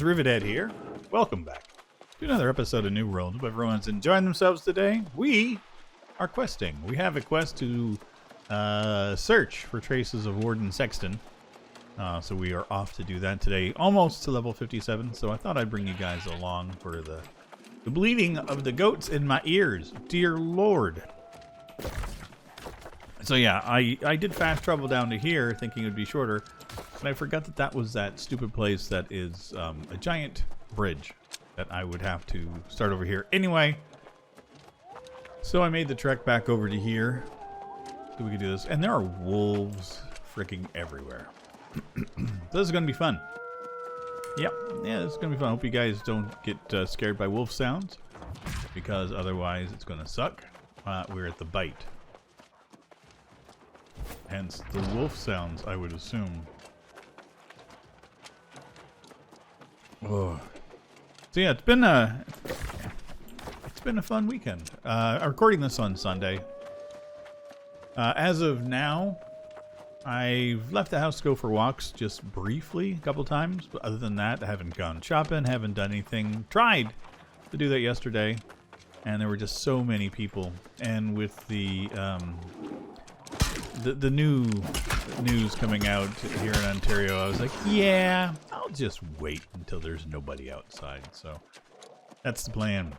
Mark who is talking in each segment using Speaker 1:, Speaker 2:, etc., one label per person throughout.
Speaker 1: Rivethead here. Welcome back to another episode of New World. Hope everyone's enjoying themselves today. We are questing. We have a quest to search for traces of Warden Sexton. So we are off to do that today, almost to level 57. So I thought I'd bring you guys along for the bleeding of the goats in my ears. Dear Lord. So yeah, I did fast travel down to here thinking it would be shorter. And I forgot that that was that stupid place that is a giant bridge that I would have to start over here anyway. So I made the trek back over to here so we could do this. And there are wolves freaking everywhere. This is going to be fun. Yep, yeah, this is going to be fun. I hope you guys don't get scared by wolf sounds, because otherwise it's going to suck. We're at the bite. Hence the wolf sounds, I would assume. Oh. So yeah, it's been a fun weekend. I'm recording this on Sunday. As of now, I've left the house to go for walks just briefly a couple times, but other than that, I haven't gone shopping, haven't done anything. Tried to do that yesterday, and there were just so many people. And with the new news coming out here in Ontario, I was like, yeah, I'll just wait until there's nobody outside. So that's the plan.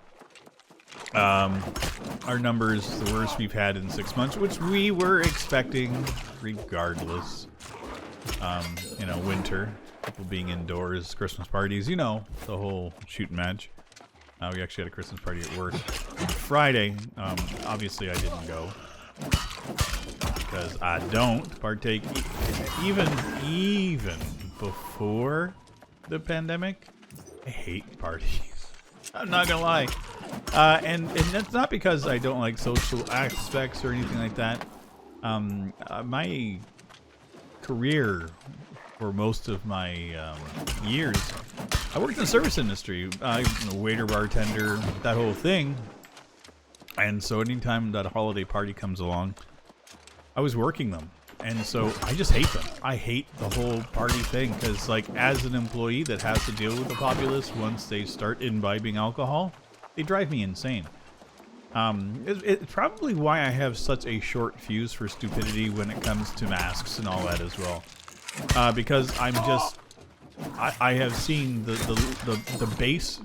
Speaker 1: Our numbers, the worst we've had in 6 months, which we were expecting regardless. You know, winter, people being indoors, Christmas parties, you know, the whole shoot match. We actually had a Christmas party at work Friday. Obviously I didn't go because I don't partake even before the pandemic. I hate parties. I'm not gonna lie. And that's not because I don't like social aspects or anything like that. My career for most of my years, I worked in the service industry. I'm a waiter, bartender, that whole thing. And so anytime that a holiday party comes along, I was working them. And so I just hate them. I hate the whole party thing because, like, as an employee that has to deal with the populace once they start imbibing alcohol, they drive me insane. It's probably why I have such a short fuse for stupidity when it comes to masks and all that as well. Because I'm just, I have seen the base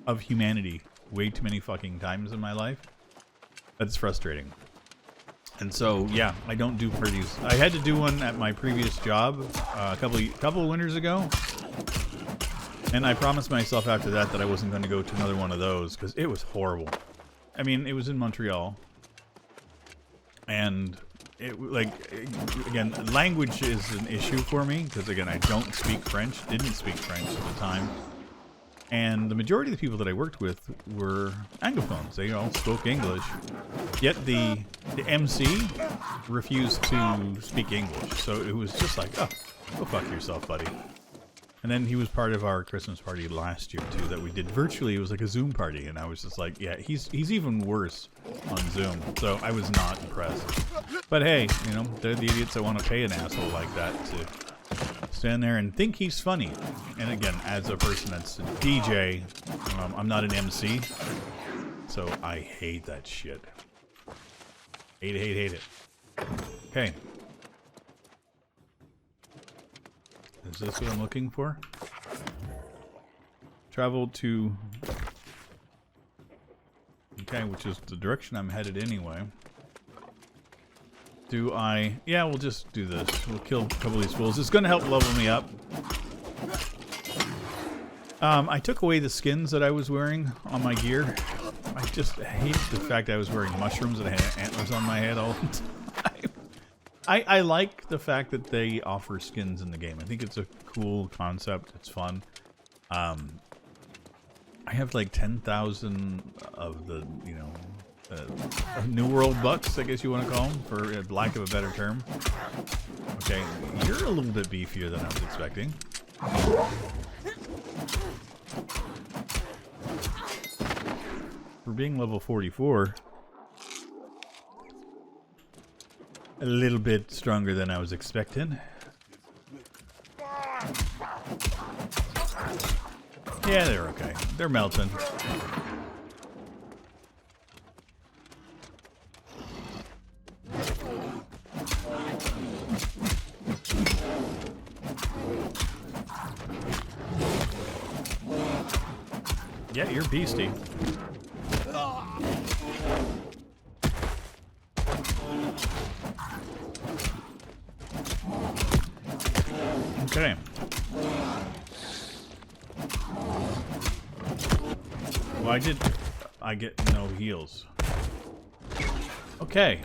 Speaker 1: of humanity way too many fucking times in my life. That's frustrating. And so, yeah, I don't do parties. I had to do one at my previous job a couple of winters ago. And I promised myself after that I wasn't going to go to another one of those because it was horrible. I mean, it was in Montreal. And, again, language is an issue for me because, again, I don't speak French, didn't speak French at the time. And the majority of the people that I worked with were Anglophones. They all spoke English. Yet the MC refused to speak English. So it was just like, oh, go fuck yourself, buddy. And then he was part of our Christmas party last year, too, that we did virtually. It was like a Zoom party. And I was just like, yeah, he's even worse on Zoom. So I was not impressed. But hey, you know, they're the idiots that want to pay an asshole like that to stand there and think he's funny. And again, as a person that's a DJ, I'm not an MC, so I hate that shit. Hate it. Okay. Is this what I'm looking for? Travel to... Okay, which is the direction I'm headed anyway. Do I... Yeah, we'll just do this. We'll kill a couple of these fools. It's going to help level me up. I took away the skins that I was wearing on my gear. I just hate the fact that I was wearing mushrooms and I had antlers on my head all the time. I like the fact that they offer skins in the game. I think it's a cool concept. It's fun. I have like 10,000 of the, you know... New World bucks, I guess you want to call them, for lack of a better term. Okay, you're a little bit beefier than I was expecting. For being level 44, a little bit stronger than I was expecting. Yeah, they're okay. They're melting. Yeah, you're beastie. Okay. Why did I get no heals? Okay.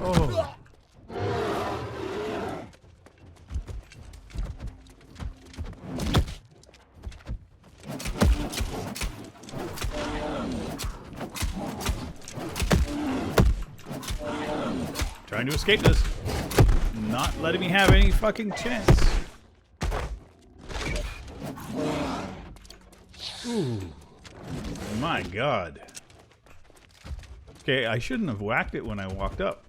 Speaker 1: Oh. Trying to escape this. Not letting me have any fucking chance. Ooh. My God. Okay, I shouldn't have whacked it when I walked up.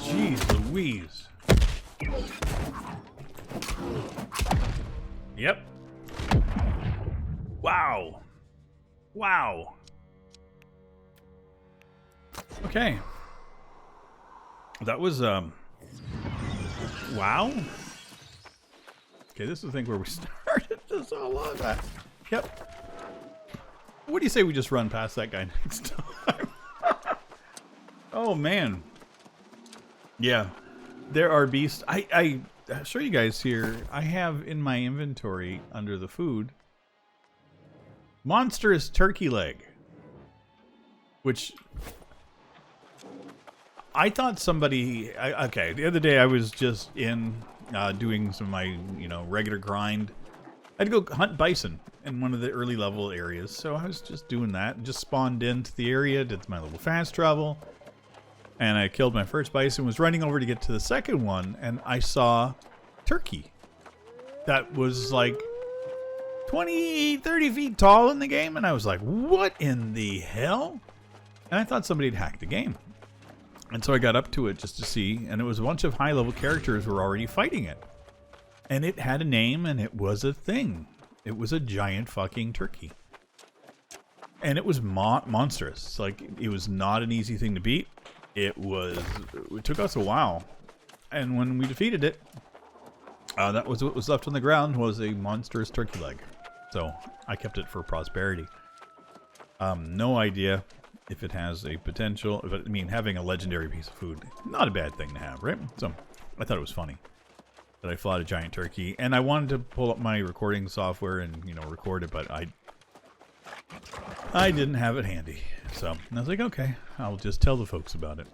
Speaker 1: Jeez Louise. Yep. Wow. Wow. Okay. That was, wow. Okay, this is the thing where we started this all on that. Yep. What do you say we just run past that guy next time? Oh, man. Yeah. There are beasts. I'll show you guys here. I have in my inventory under the food monstrous turkey leg, which I thought somebody. Okay, the other day I was just in doing some of my regular grind. I had to go hunt bison in one of the early level areas, so I was just doing that and just spawned into the area, did my little fast travel, and I killed my first bison. Was running over to get to the second one, and I saw turkey that was like 20, 30 feet tall in the game, and I was like, what in the hell? And I thought somebody had hacked the game. And so I got up to it just to see, and it was a bunch of high-level characters who were already fighting it. And it had a name, and it was a thing. It was a giant fucking turkey. And it was monstrous. Like, it was not an easy thing to beat. It took us a while. And when we defeated it, that was what was left on the ground, was a monstrous turkey leg. So I kept it for prosperity. No idea if it has a potential. But I mean, having a legendary piece of food, not a bad thing to have, right? So I thought it was funny that I fought a giant turkey, and I wanted to pull up my recording software and record it, but I didn't have it handy. So I was like, okay, I'll just tell the folks about it.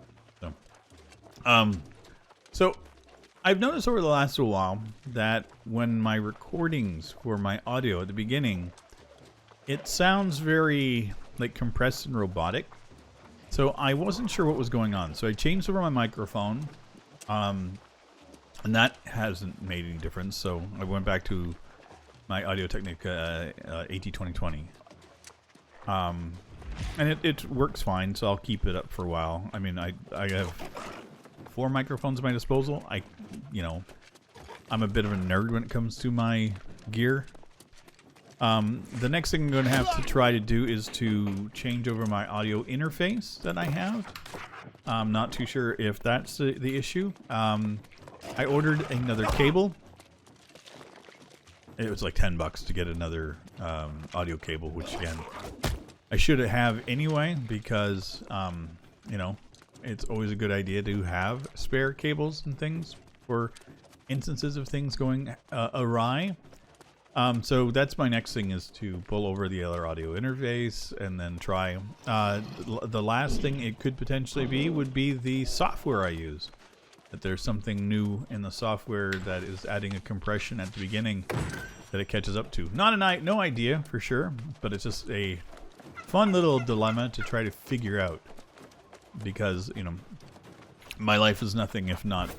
Speaker 1: So I've noticed over the last little while that when my recordings for my audio at the beginning, it sounds very like compressed and robotic. So I wasn't sure what was going on. So I changed over my microphone, and that hasn't made any difference. So I went back to my Audio-Technica AT2020. And it works fine, so I'll keep it up for a while. I mean, I have 4 microphones at my disposal. I'm a bit of a nerd when it comes to my gear. The next thing I'm going to have to try to do is to change over my audio interface that I have. I'm not too sure if that's the issue. I ordered another cable. It was like $10 to get another audio cable, which again, I should have anyway, because it's always a good idea to have spare cables and things for instances of things going awry. So that's my next thing, is to pull over the other audio interface and then try. The last thing it could potentially be would be the software I use. That there's something new in the software that is adding a compression at the beginning that it catches up to. No idea for sure, but it's just a fun little dilemma to try to figure out, because my life is nothing if not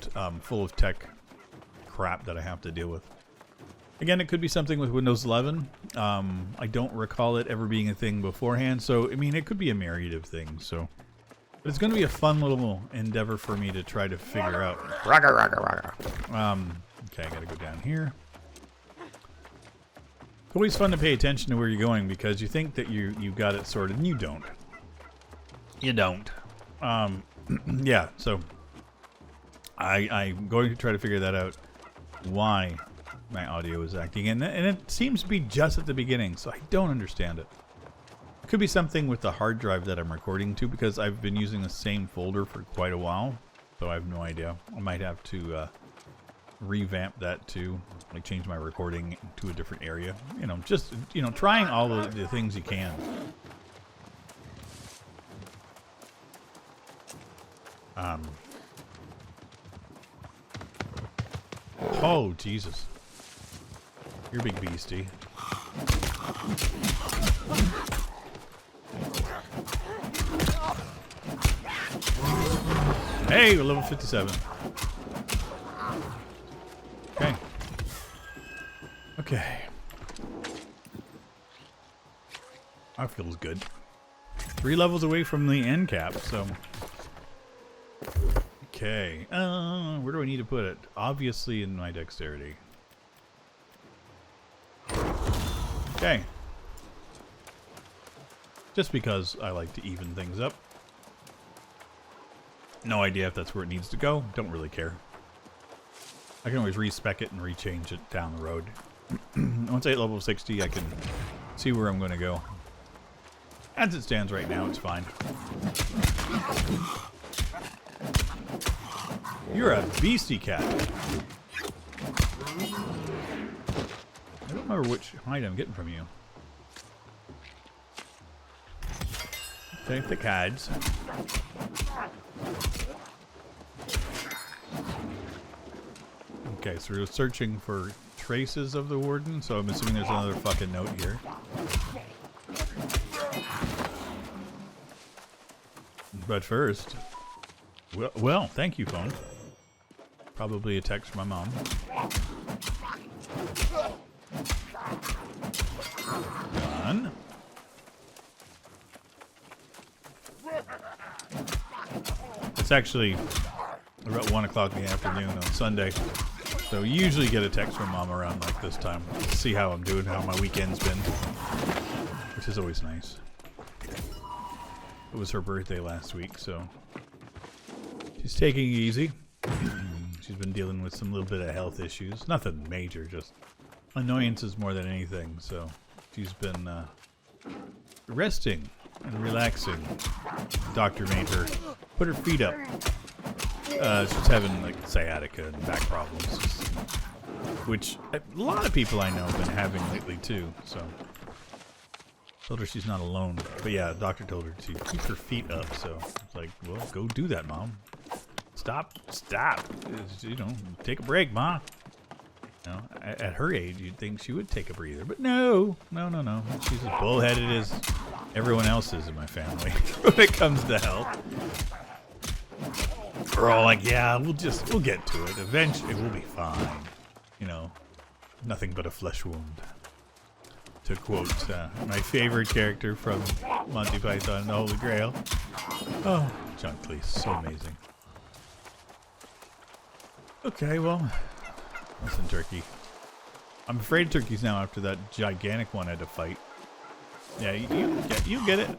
Speaker 1: full of tech crap that I have to deal with. Again, it could be something with Windows 11. I don't recall it ever being a thing beforehand, so I mean, it could be a myriad of things. So, but it's going to be a fun little endeavor for me to try to figure out. Okay, I got to go down here. It's always fun to pay attention to where you're going because you think that you got it sorted, and you don't. You don't. Yeah. So, I'm going to try to figure that out. Why my audio is acting, and it seems to be just at the beginning, so I don't understand it. It could be something with the hard drive that I'm recording to, because I've been using the same folder for quite a while, so I have no idea. I might have to revamp that too, like change my recording to a different area. You know, just, you know, trying all the things you can. Oh, Jesus. You're a big beastie. Hey, we're level 57. Okay. Okay. That feels good. 3 levels away from the end cap, so... Okay. Where do I need to put it? Obviously in my dexterity. Okay. Just because I like to even things up. No idea if that's where it needs to go. Don't really care. I can always respec it and rechange it down the road. Once I hit level 60, I can see where I'm going to go. As it stands right now, it's fine. You're a beastie cat. I don't remember which height I'm getting from you. Take the cards. Okay, so we're searching for traces of the warden, so I'm assuming there's another fucking note here. But first... Well, thank you, phone. Probably a text from my mom. Done. It's actually about 1 o'clock in the afternoon on Sunday. So you usually get a text from mom around like this time to see how I'm doing, how my weekend's been. Which is always nice. It was her birthday last week, so... She's taking it easy. She's been dealing with some little bit of health issues. Nothing major, just annoyances more than anything. So she's been resting and relaxing. Doctor made her put her feet up. She's having like sciatica and back problems, which a lot of people I know have been having lately too. So told her she's not alone. But yeah, the doctor told her to keep her feet up. So it's like, well, go do that, Mom. Stop. You know, take a break, Ma. You know, at her age, you'd think she would take a breather. But no. She's as bullheaded as everyone else is in my family when it comes to health. We're all like, yeah, we'll get to it. Eventually, we'll be fine. You know, nothing but a flesh wound. To quote my favorite character from Monty Python and the Holy Grail. Oh, John Cleese, so amazing. Okay, well, listen, turkey. I'm afraid of turkeys now after that gigantic one I had to fight. Yeah, you get it.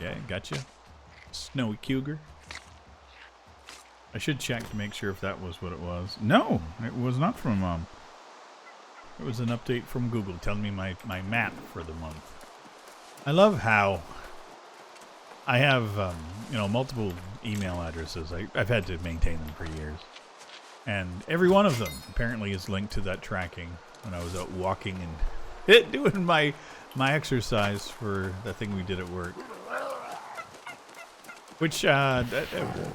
Speaker 1: Yeah, gotcha. Snowy cougar. I should check to make sure if that was what it was. No, it was not from Mom. It was an update from Google telling me my map for the month. I love how I have, you know, multiple email addresses. I've had to maintain them for years. And every one of them apparently is linked to that tracking when I was out walking and doing my exercise for that thing we did at work. Which, I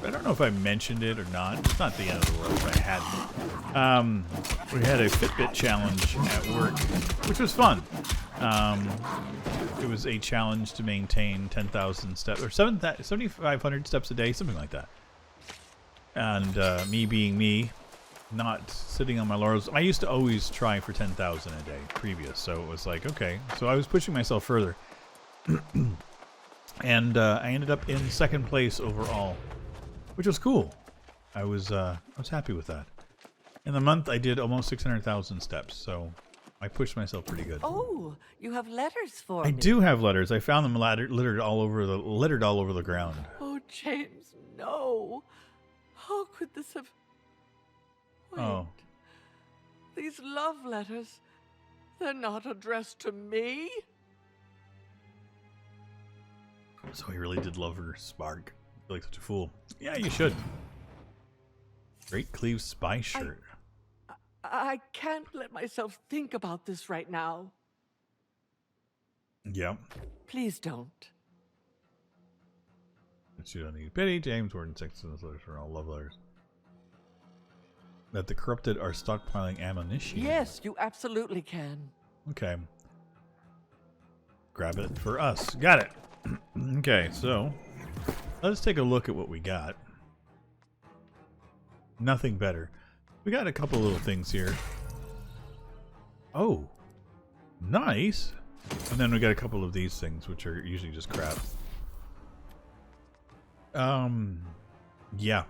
Speaker 1: don't know if I mentioned it or not. It's not the end of the world if I hadn't. We had a Fitbit challenge at work, which was fun. It was a challenge to maintain 10,000 steps, or 7,500 steps a day, something like that. And me being me, not sitting on my laurels. I used to always try for 10,000 a day previous, so it was like, okay. So I was pushing myself further. And I ended up in 2nd place overall, which was cool. I was happy with that. In the month, I did almost 600,000 steps, so I pushed myself pretty good.
Speaker 2: Oh, you have letters for me.
Speaker 1: I do have letters. I found them littered all over the ground.
Speaker 2: Oh, James, no. How could this have... Wait.
Speaker 1: Oh.
Speaker 2: These love letters, they're not addressed to me?
Speaker 1: So he really did love her, Spark. I feel like such a fool. Yeah, you should. Great Cleave spy shirt.
Speaker 2: I can't let myself think about this right now.
Speaker 1: Yeah.
Speaker 2: Please don't.
Speaker 1: You don't need pity. James Warden 6 in those letters are all love letters. That the corrupted are stockpiling ammunition.
Speaker 2: Yes, you absolutely can.
Speaker 1: Okay. Grab it for us. Got it. Okay, so let's take a look at what we got. Nothing better. We got a couple little things here. Oh, nice. And then we got a couple of these things, which are usually just crap. Yeah.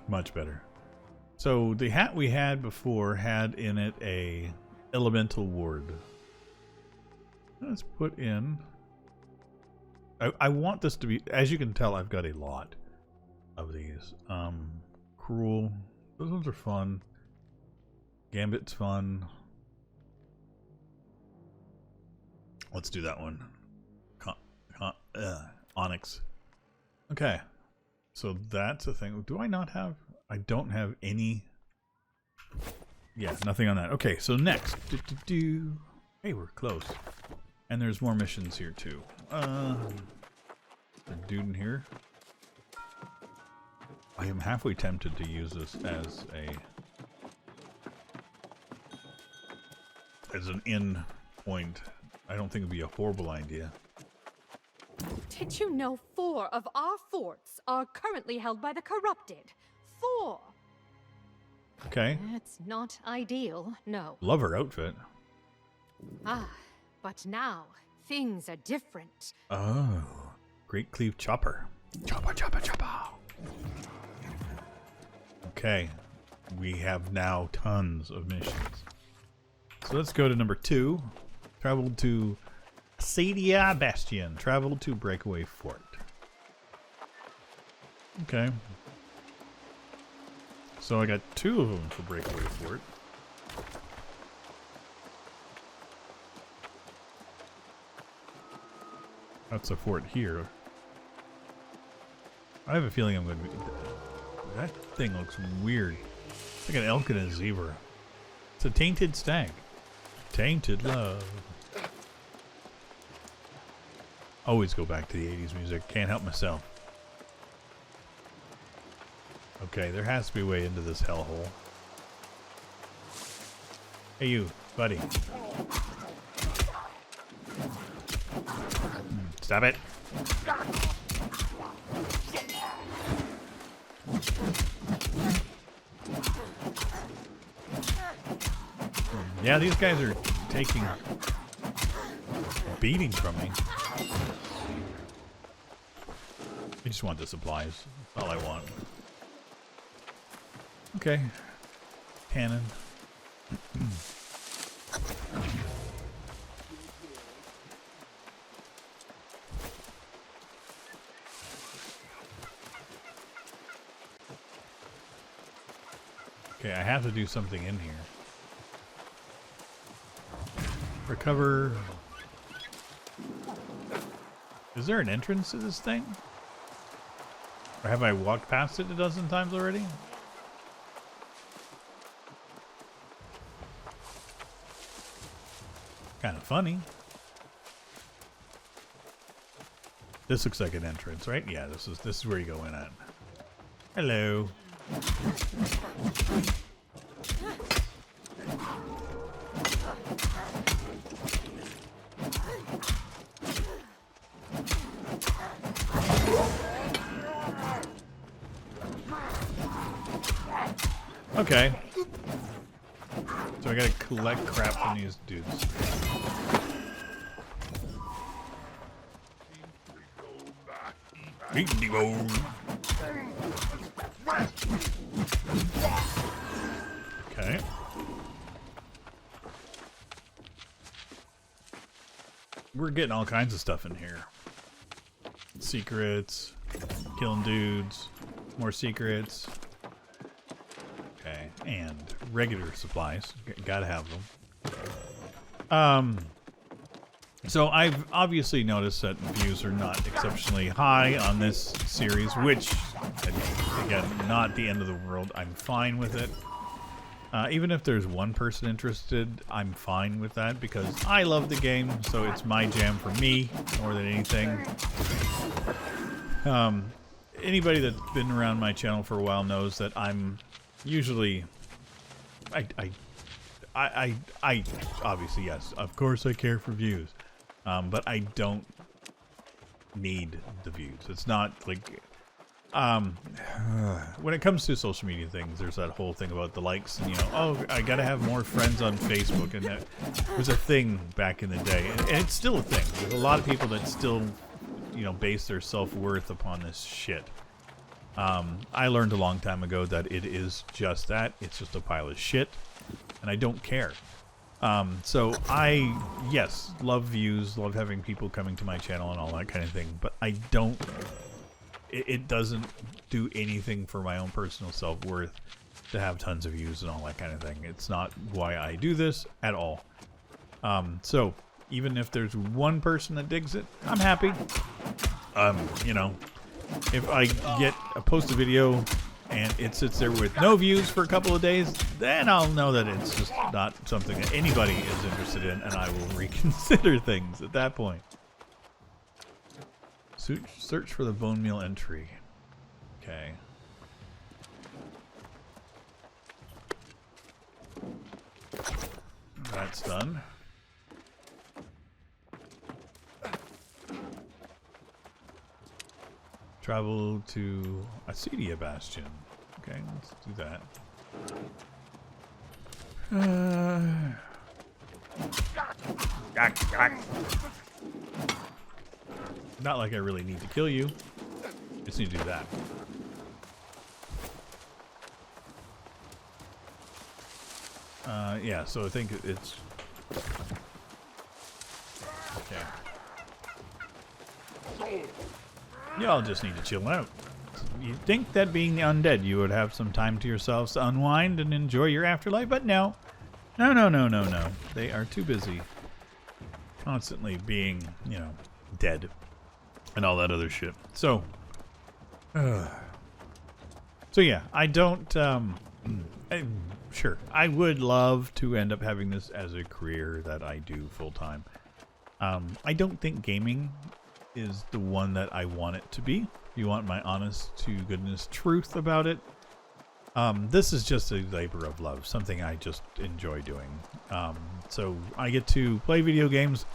Speaker 1: Much better. So the hat we had before had in it a elemental ward. Let's put in... I want this to be... As you can tell, I've got a lot of these. Cruel. Those ones are fun. Gambit's fun. Let's do that one. Onyx. Okay. So that's a thing. Do I not have... I don't have any... Yeah, nothing on that. Okay, so next. Hey, we're close. And there's more missions here, too. A dude in here. I am halfway tempted to use this as an in point. I don't think it'd be a horrible idea.
Speaker 3: Did you know 4 of our forts are currently held by the corrupted? 4!
Speaker 1: Okay.
Speaker 3: That's not ideal, no.
Speaker 1: Love her outfit.
Speaker 3: Ah, but now, things are different.
Speaker 1: Oh. Great Cleave Chopper. Chopper, chopper, chopper. Okay. We have now tons of missions. So let's go to number 2. Travel to Sadia Bastion. Travel to Breakaway Fort. Okay. So I got 2 of them for Breakaway Fort. That's a fort here. I have a feeling I'm going to be... That thing looks weird. It's like an elk and a zebra. It's a tainted stag. Tainted love. Always go back to the 80s music. Can't help myself. Okay, there has to be a way into this hellhole. Hey you, buddy. Stop it. Yeah, these guys are taking beatings from me. I just want the supplies. That's all I want. Okay. Cannon. Okay, I have to do something in here. Recover. Is there an entrance to this thing? Or have I walked past it a dozen times already? Kind of funny. This looks like an entrance, right? Yeah, this is where you go in at. Hello. Okay. So I gotta collect crap from these dudes. Okay. We're getting all kinds of stuff in here. Secrets, killing dudes, more secrets. Okay, and regular supplies. Gotta have them. So I've obviously noticed that views are not exceptionally high on this series, which, again, not the end of the world. I'm fine with it. Even if there's one person interested, I'm fine with that because I love the game, so it's my jam for me more than anything. Anybody that's been around my channel for a while knows that I'm usually... I obviously, yes, of course I care for views. But I don't need the views. It's not like... when it comes to social media things, there's that whole thing about the likes and, you know, oh, I gotta have more friends on Facebook, and that was a thing back in the day, and it's still a thing. There's a lot of people that still, you know, base their self-worth upon this shit. I learned a long time ago that it is just that. It's just a pile of shit, and I don't care. So I, yes, love views, love having people coming to my channel and all that kind of thing, but I don't, it doesn't do anything for my own personal self-worth to have tons of views and all that kind of thing. It's not why I do this at all. So even if there's one person that digs it, I'm happy. You know, if I post a video and it sits there with no views for a couple of days, then I'll know that it's just not something that anybody is interested in, and I will reconsider things at that point. Search for the bone meal entry. Okay. That's done. Travel to Acedia Bastion. Okay, let's do that. Not like I really need to kill you. Just need to do that. Yeah, so I think it's... Okay. Y'all just need to chill out. You'd think that being the undead, you would have some time to yourselves to unwind and enjoy your afterlife, but no. No, no, no, no, no. They are too busy constantly being, you know, dead and all that other shit. So, so yeah, I don't, sure, I would love to end up having this as a career that I do full-time. I don't think gaming is the one that I want it to be. If you want my honest to goodness truth about it, this is just a labor of love, something I just enjoy doing. So I get to play video games,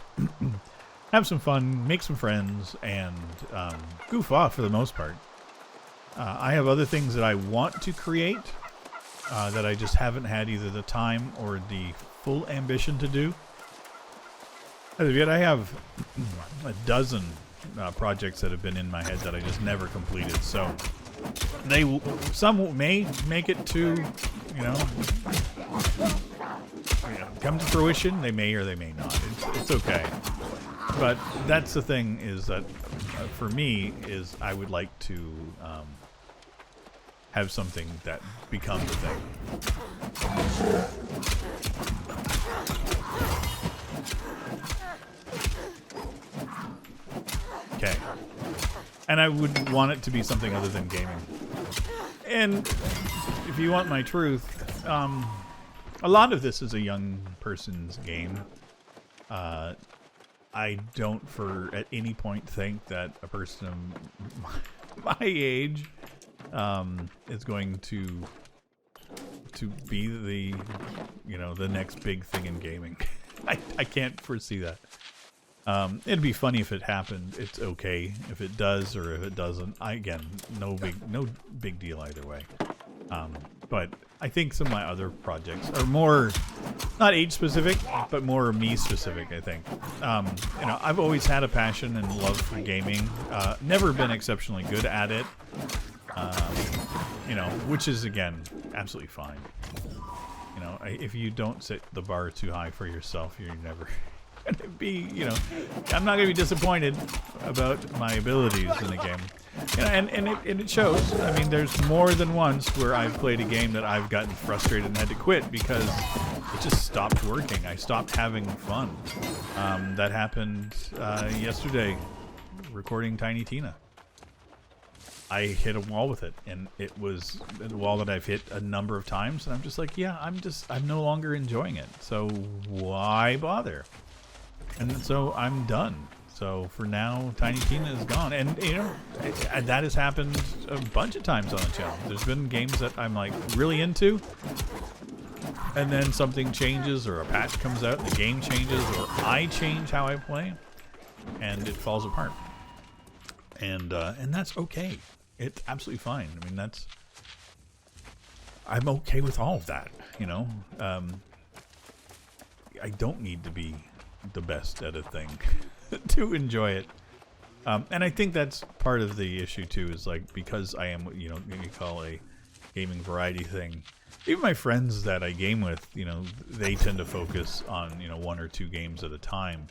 Speaker 1: have some fun, make some friends, and goof off for the most part. I have other things that I want to create that I just haven't had either the time or the full ambition to do. As of yet, I have a dozen projects that have been in my head that I just never completed. So some may make it to, you know, come to fruition. They may or they may not. It's okay. But that's the thing, is that for me is I would like to have something that becomes a thing. Okay. And I would want it to be something other than gaming. And if you want my truth, a lot of this is a young person's game. I don't at any point think that a person of my age is going to be the, you know, the next big thing in gaming. I can't foresee that. It'd be funny if it happened. It's okay if it does, or if it doesn't. Again, no big deal either way. But I think some of my other projects are more, not age specific, but more me specific, I think. You know, I've always had a passion and love for gaming. Never been exceptionally good at it. You know, which is, again, absolutely fine. You know, if you don't set the bar too high for yourself, you're never going to be, you know, I'm not going to be disappointed about my abilities in a game. You know, and it shows. I mean, there's more than once where I've played a game that I've gotten frustrated and had to quit because it just stopped working. I stopped having fun. That happened yesterday, recording Tiny Tina. I hit a wall with it, and it was a wall that I've hit a number of times, and I'm just like, yeah, I'm no longer enjoying it, so why bother? And so I'm done. So for now, Tiny Tina is gone, and you know, that has happened a bunch of times on the channel. There's been games that I'm like really into, and then something changes, or a patch comes out, and the game changes, or I change how I play, and it falls apart. And that's okay. It's absolutely fine. I mean, I'm okay with all of that, you know. I don't need to be the best at a thing to enjoy it. And I think that's part of the issue too, is like, because I am, you know, what you call a gaming variety thing. Even my friends that I game with, you know, they tend to focus on, you know, 1 or 2 games at a time,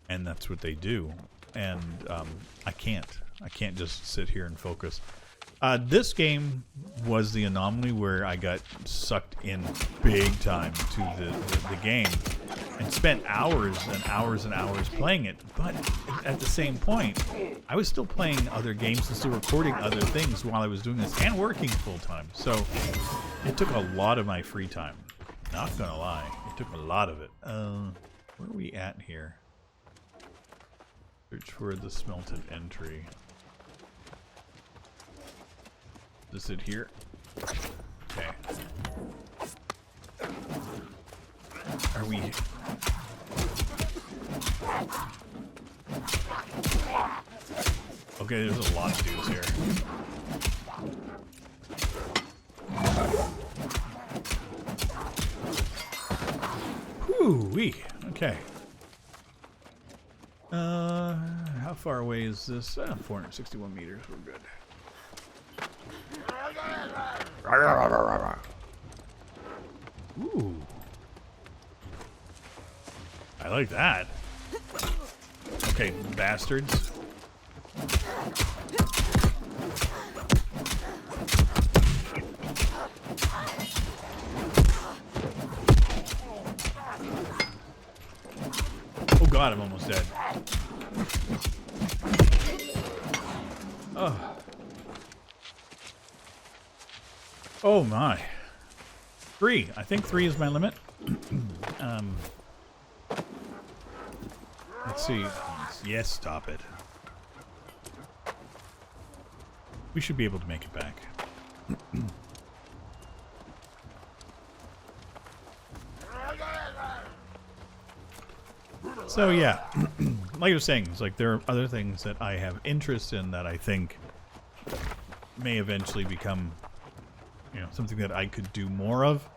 Speaker 1: and that's what they do. And I can't just sit here and focus. This game was the anomaly where I got sucked in big time to the game and spent hours and hours and hours playing it. But at the same point, I was still playing other games and still recording other things while I was doing this and working full time. So it took a lot of my free time. Not gonna lie, it took a lot of it. Where are we at here? Search for the smelted entry. Is it here? Okay. Are we... Okay, there's a lot of dudes here. Whoo-wee. Okay. How far away is this? 461 meters. We're good. Ooh. I like that. Okay, bastards. Oh god, I'm almost dead. Oh. Oh my. 3. I think 3 is my limit. Let's see. Yes, stop it. We should be able to make it back. So yeah, like I was saying, it's like there are other things that I have interest in that I think may eventually become, you know, something that I could do more of.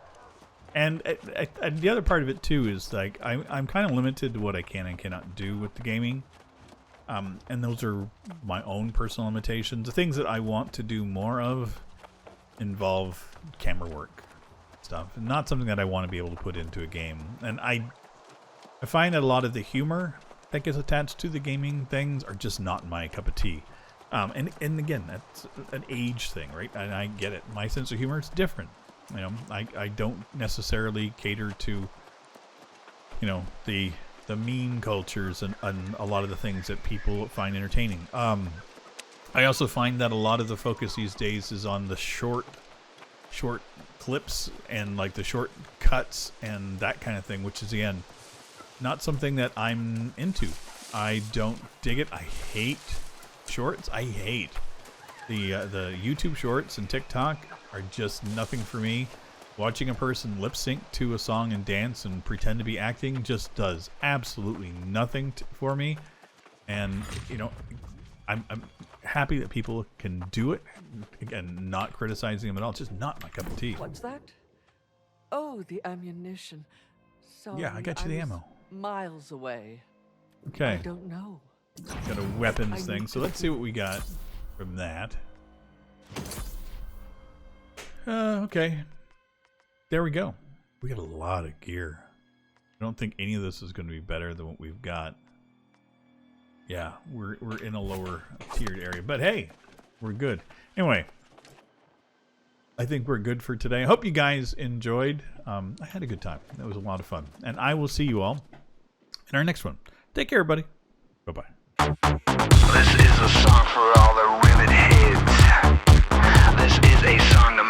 Speaker 1: And the other part of it too is like I'm kind of limited to what I can and cannot do with the gaming, and those are my own personal limitations. The things that I want to do more of involve camera work stuff, not something that I want to be able to put into a game. And I find that a lot of the humor that gets attached to the gaming things are just not my cup of tea. And again, that's an age thing, right? And I get it. My sense of humor is different. You know, I don't necessarily cater to, you know, the meme cultures and a lot of the things that people find entertaining. I also find that a lot of the focus these days is on the short clips and like the short cuts and that kind of thing, which is, again, not something that I'm into. I don't dig it. I hate shorts. I hate the YouTube shorts and TikTok are just nothing for me. Watching a person lip sync to a song and dance and pretend to be acting just does absolutely nothing for me. And you know, I'm happy that people can do it. Again, not criticizing them at all. It's just not my cup of tea.
Speaker 2: What's that? Oh, the ammunition. Sorry,
Speaker 1: Yeah, I got you the
Speaker 2: was
Speaker 1: ammo.
Speaker 2: Miles away. I
Speaker 1: Okay,
Speaker 2: don't know.
Speaker 1: got a weapons thing. So let's see what we got from that. Okay. There we go. We got a lot of gear. I don't think any of this is going to be better than what we've got. Yeah, we're in a lower tiered area. But hey, we're good. Anyway, I think we're good for today. I hope you guys enjoyed. I had a good time. That was a lot of fun. And I will see you all in our next one. Take care, everybody. Bye-bye.
Speaker 4: This is a song for all the rivet heads. This is a song to